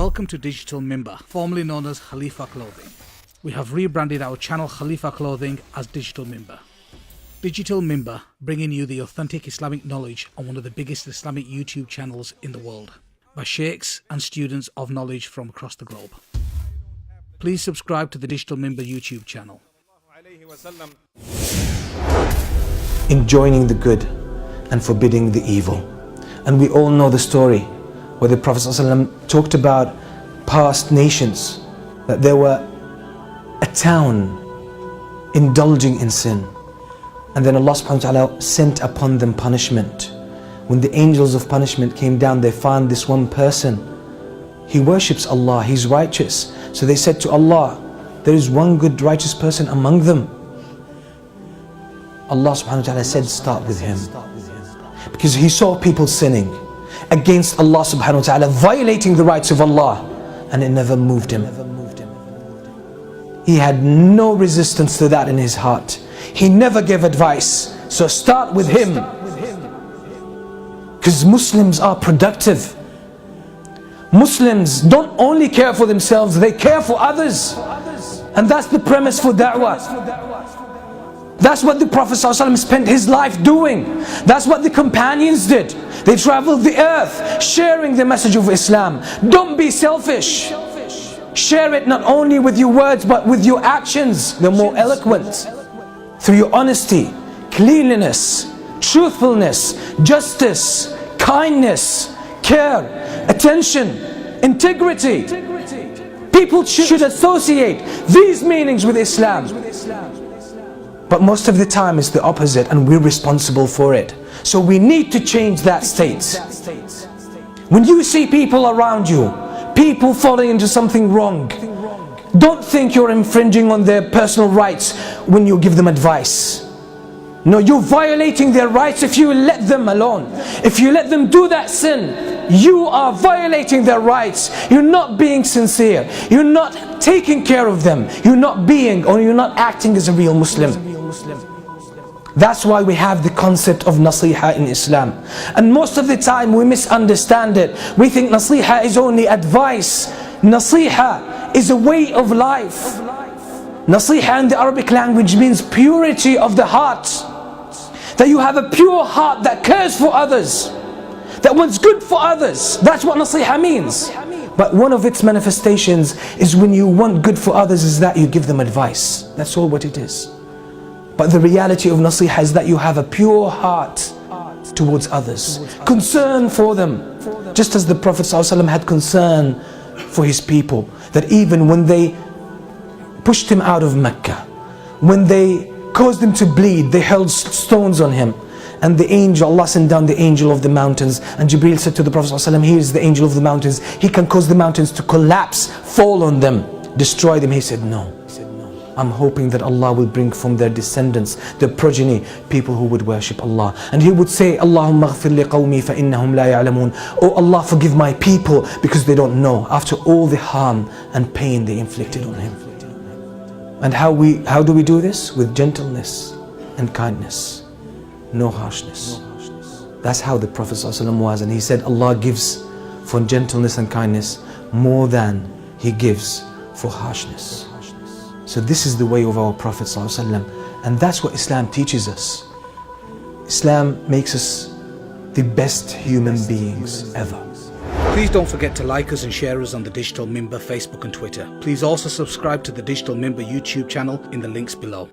Welcome to Digital Mimbar, formerly known as Khalifa Clothing. We have rebranded our channel Khalifa Clothing as Digital Mimbar. Digital Mimbar, bringing you the authentic Islamic knowledge on one of the biggest Islamic YouTube channels in the world, by sheikhs and students of knowledge from across the globe. Please subscribe to the Digital Mimbar YouTube channel. Enjoining the good and forbidding the evil. And we all know the story where the Prophet ﷺ talked about past nations, that there were a town indulging in sin, and then Allah subhanahu wa ta'ala sent upon them punishment. When the angels of punishment came down, they found this one person, he worships Allah, he's righteous. So they said to Allah, there is one good righteous person among them. Allah subhanahu wa ta'ala said, start with him, because he saw people sinning against Allah subhanahu wa ta'ala, violating the rights of Allah, and it never moved him. He had no resistance to that in his heart. He never gave advice. So start with him, because Muslims are productive. Muslims don't only care for themselves, they care for others. And that's the premise for da'wah. That's what the Prophet ﷺ spent his life doing. That's what the companions did. They traveled the earth sharing the message of Islam. Don't be selfish. Share it not only with your words but with your actions. They're more eloquent. Through your honesty, cleanliness, truthfulness, justice, kindness, care, attention, integrity. People should associate these meanings with Islam. But most of the time it's the opposite, and we're responsible for it. So we need to change that state. When you see people around you, people falling into something wrong, don't think you're infringing on their personal rights when you give them advice. No, you're violating their rights if you let them alone. If you let them do that sin, you are violating their rights. You're not being sincere. You're not taking care of them. You're not being, or you're not acting as a real Muslim. That's why we have the concept of nasiha in Islam. And most of the time we misunderstand it. We think nasiha is only advice. Nasiha is a way of life. Nasiha in the Arabic language means purity of the heart. That you have a pure heart that cares for others, that wants good for others. That's what nasiha means. But one of its manifestations is when you want good for others is that you give them advice. That's all what it is. But the reality of nasiha is that you have a pure heart towards others, concern for them. Just as the Prophet ﷺ had concern for his people, that even when they pushed him out of Mecca, when they caused him to bleed, they hurled stones on him, and the angel, Allah sent down the angel of the mountains, and Jibreel said to the Prophet ﷺ, here is the angel of the mountains, he can cause the mountains to collapse, fall on them, destroy them. He said no, I'm hoping that Allah will bring from their descendants, their progeny, people who would worship Allah. And he would say, Allahumma ghfir li qawmi fa innahum la ya'lamun. Oh Allah, forgive my people because they don't know, after all the harm and pain they inflicted on him. And how do we do this? With gentleness and kindness, no harshness. That's how the Prophet ﷺ was. And he said Allah gives for gentleness and kindness more than he gives for harshness. So this is the way of our Prophet ﷺ, and that's what Islam teaches us. Islam makes us the best human beings ever. Please don't forget to like us and share us on the Digital Mimbar Facebook and Twitter. Please also subscribe to the Digital Mimbar YouTube channel in the links below.